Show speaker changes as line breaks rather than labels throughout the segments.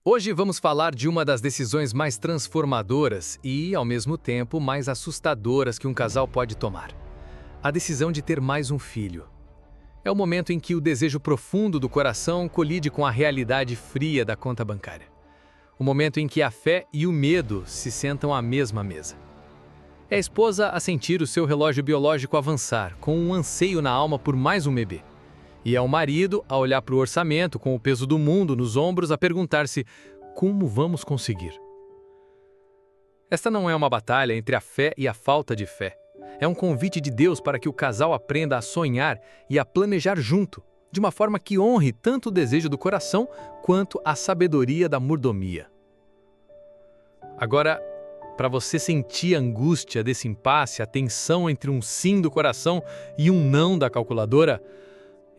Hoje vamos falar de uma das decisões mais transformadoras e, ao mesmo tempo, mais assustadoras que um casal pode tomar. A decisão de ter mais um filho. É o momento em que o desejo profundo do coração colide com a realidade fria da conta bancária. O momento em que a fé e o medo se sentam à mesma mesa. É a esposa a sentir o seu relógio biológico avançar, com um anseio na alma por mais um bebê. E é o marido a olhar para o orçamento com o peso do mundo nos ombros a perguntar-se: como vamos conseguir? Esta não é uma batalha entre a fé e a falta de fé. É um convite de Deus para que o casal aprenda a sonhar e a planejar junto, de uma forma que honre tanto o desejo do coração quanto a sabedoria da mordomia. Agora, para você sentir a angústia desse impasse, a tensão entre um sim do coração e um não da calculadora,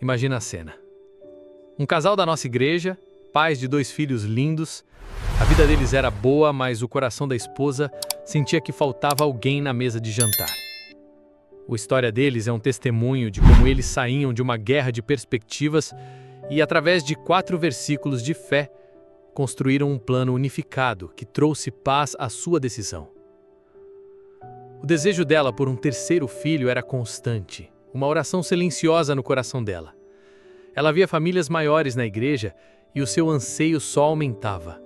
imagina a cena. Um casal da nossa igreja, pais de 2 filhos lindos. A vida deles era boa, mas o coração da esposa sentia que faltava alguém na mesa de jantar. A história deles é um testemunho de como eles saíam de uma guerra de perspectivas e, através de 4 versículos de fé, construíram um plano unificado que trouxe paz à sua decisão. O desejo dela por um terceiro filho era constante, uma oração silenciosa no coração dela. Ela via famílias maiores na igreja e o seu anseio só aumentava.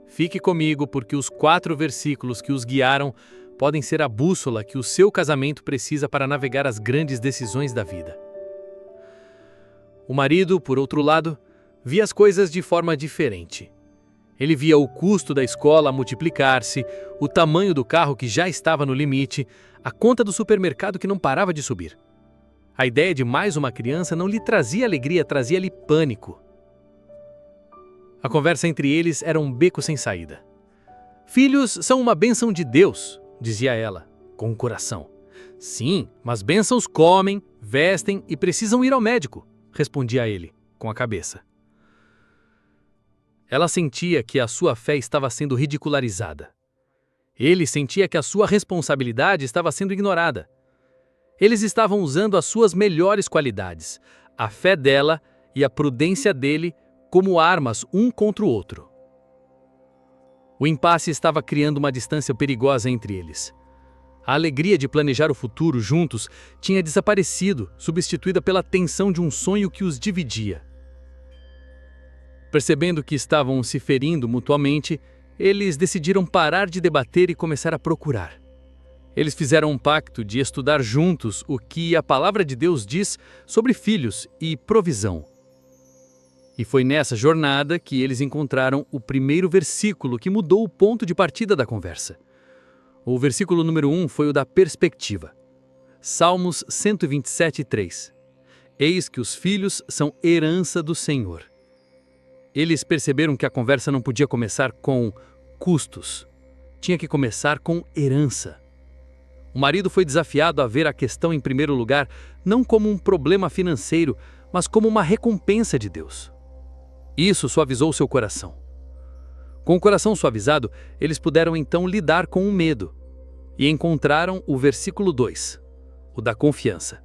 Fique comigo, porque os 4 versículos que os guiaram podem ser a bússola que o seu casamento precisa para navegar as grandes decisões da vida. O marido, por outro lado, via as coisas de forma diferente. Ele via o custo da escola multiplicar-se, o tamanho do carro que já estava no limite, a conta do supermercado que não parava de subir. A ideia de mais uma criança não lhe trazia alegria, trazia-lhe pânico. A conversa entre eles era um beco sem saída. Filhos são uma bênção de Deus, dizia ela, com o coração. Sim, mas bênçãos comem, vestem e precisam ir ao médico, respondia ele, com a cabeça. Ela sentia que a sua fé estava sendo ridicularizada. Ele sentia que a sua responsabilidade estava sendo ignorada. Eles estavam usando as suas melhores qualidades, a fé dela e a prudência dele, como armas um contra o outro. O impasse estava criando uma distância perigosa entre eles. A alegria de planejar o futuro juntos tinha desaparecido, substituída pela tensão de um sonho que os dividia. Percebendo que estavam se ferindo mutuamente, eles decidiram parar de debater e começar a procurar. Eles fizeram um pacto de estudar juntos o que a palavra de Deus diz sobre filhos e provisão. E foi nessa jornada que eles encontraram o primeiro versículo que mudou o ponto de partida da conversa. O versículo número 1 foi o da perspectiva. Salmos 127:3. Eis que os filhos são herança do Senhor. Eles perceberam que a conversa não podia começar com custos. Tinha que começar com herança. O marido foi desafiado a ver a questão em primeiro lugar, não como um problema financeiro, mas como uma recompensa de Deus. Isso suavizou seu coração. Com o coração suavizado, eles puderam então lidar com o medo. E encontraram o versículo 2, o da confiança.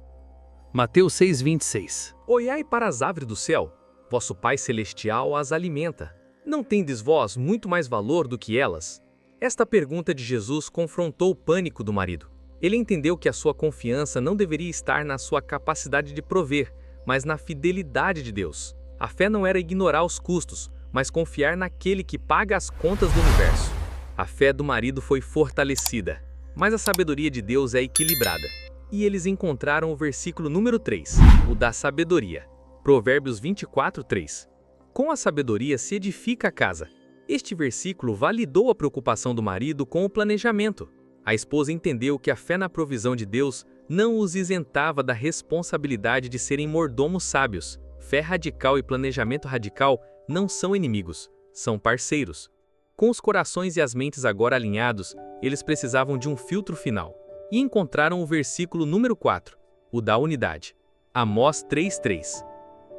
Mateus 6:26.
Olhai para as aves do céu, vosso Pai Celestial as alimenta. Não tendes vós muito mais valor do que elas? Esta pergunta de Jesus confrontou o pânico do marido. Ele entendeu que a sua confiança não deveria estar na sua capacidade de prover, mas na fidelidade de Deus. A fé não era ignorar os custos, mas confiar naquele que paga as contas do universo. A fé do marido foi fortalecida, mas a sabedoria de Deus é equilibrada. E eles encontraram o versículo número 3, o da sabedoria. Provérbios 24:3. Com a sabedoria se edifica a casa. Este versículo validou a preocupação do marido com o planejamento. A esposa entendeu que a fé na provisão de Deus não os isentava da responsabilidade de serem mordomos sábios. Fé radical e planejamento radical não são inimigos, são parceiros. Com os corações e as mentes agora alinhados, eles precisavam de um filtro final. E encontraram o versículo número 4, o da unidade. Amós 3:3.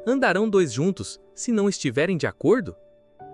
Andarão 2 juntos, se não estiverem de acordo?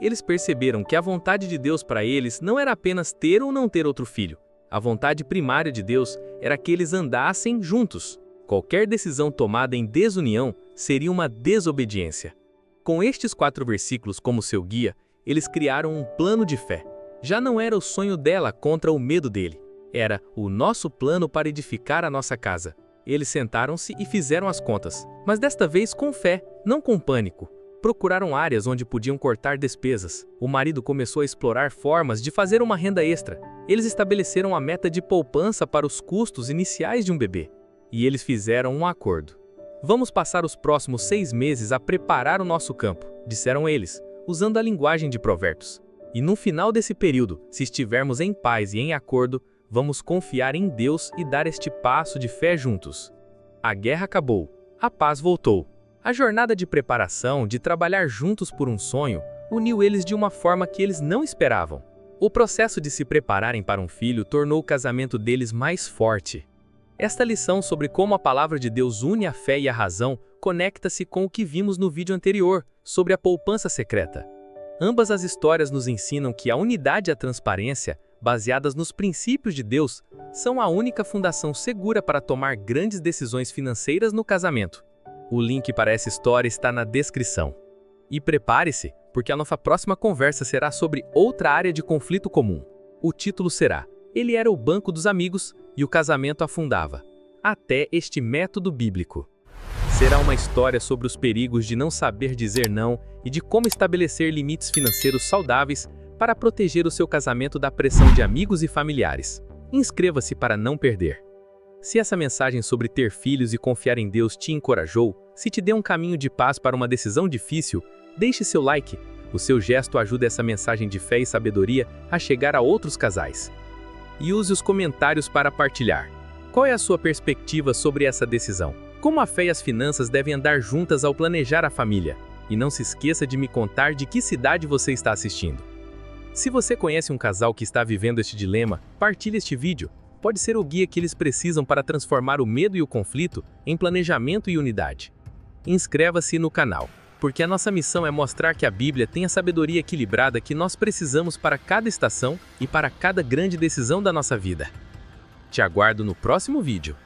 Eles perceberam que a vontade de Deus para eles não era apenas ter ou não ter outro filho. A vontade primária de Deus era que eles andassem juntos. Qualquer decisão tomada em desunião seria uma desobediência. Com estes 4 versículos como seu guia, eles criaram um plano de fé. Já não era o sonho dela contra o medo dele. Era o nosso plano para edificar a nossa casa. Eles sentaram-se e fizeram as contas, mas desta vez com fé, não com pânico. Procuraram áreas onde podiam cortar despesas. O marido começou a explorar formas de fazer uma renda extra. Eles estabeleceram a meta de poupança para os custos iniciais de um bebê. E eles fizeram um acordo. Vamos passar os próximos 6 meses a preparar o nosso campo, disseram eles, usando a linguagem de Provérbios. E no final desse período, se estivermos em paz e em acordo, vamos confiar em Deus e dar este passo de fé juntos. A guerra acabou, a paz voltou. A jornada de preparação, de trabalhar juntos por um sonho, uniu eles de uma forma que eles não esperavam. O processo de se prepararem para um filho tornou o casamento deles mais forte. Esta lição sobre como a palavra de Deus une a fé e a razão conecta-se com o que vimos no vídeo anterior, sobre a poupança secreta. Ambas as histórias nos ensinam que a unidade e a transparência, baseadas nos princípios de Deus, são a única fundação segura para tomar grandes decisões financeiras no casamento. O link para essa história está na descrição. E prepare-se, porque a nossa próxima conversa será sobre outra área de conflito comum. O título será: Ele era o banco dos amigos e o casamento afundava. Até este método bíblico. Será uma história sobre os perigos de não saber dizer não e de como estabelecer limites financeiros saudáveis para proteger o seu casamento da pressão de amigos e familiares. Inscreva-se para não perder. Se essa mensagem sobre ter filhos e confiar em Deus te encorajou, se te deu um caminho de paz para uma decisão difícil, deixe seu like. O seu gesto ajuda essa mensagem de fé e sabedoria a chegar a outros casais. E use os comentários para partilhar. Qual é a sua perspectiva sobre essa decisão? Como a fé e as finanças devem andar juntas ao planejar a família? E não se esqueça de me contar de que cidade você está assistindo. Se você conhece um casal que está vivendo este dilema, partilhe este vídeo. Pode ser o guia que eles precisam para transformar o medo e o conflito em planejamento e unidade. Inscreva-se no canal, porque a nossa missão é mostrar que a Bíblia tem a sabedoria equilibrada que nós precisamos para cada estação e para cada grande decisão da nossa vida. Te aguardo no próximo vídeo.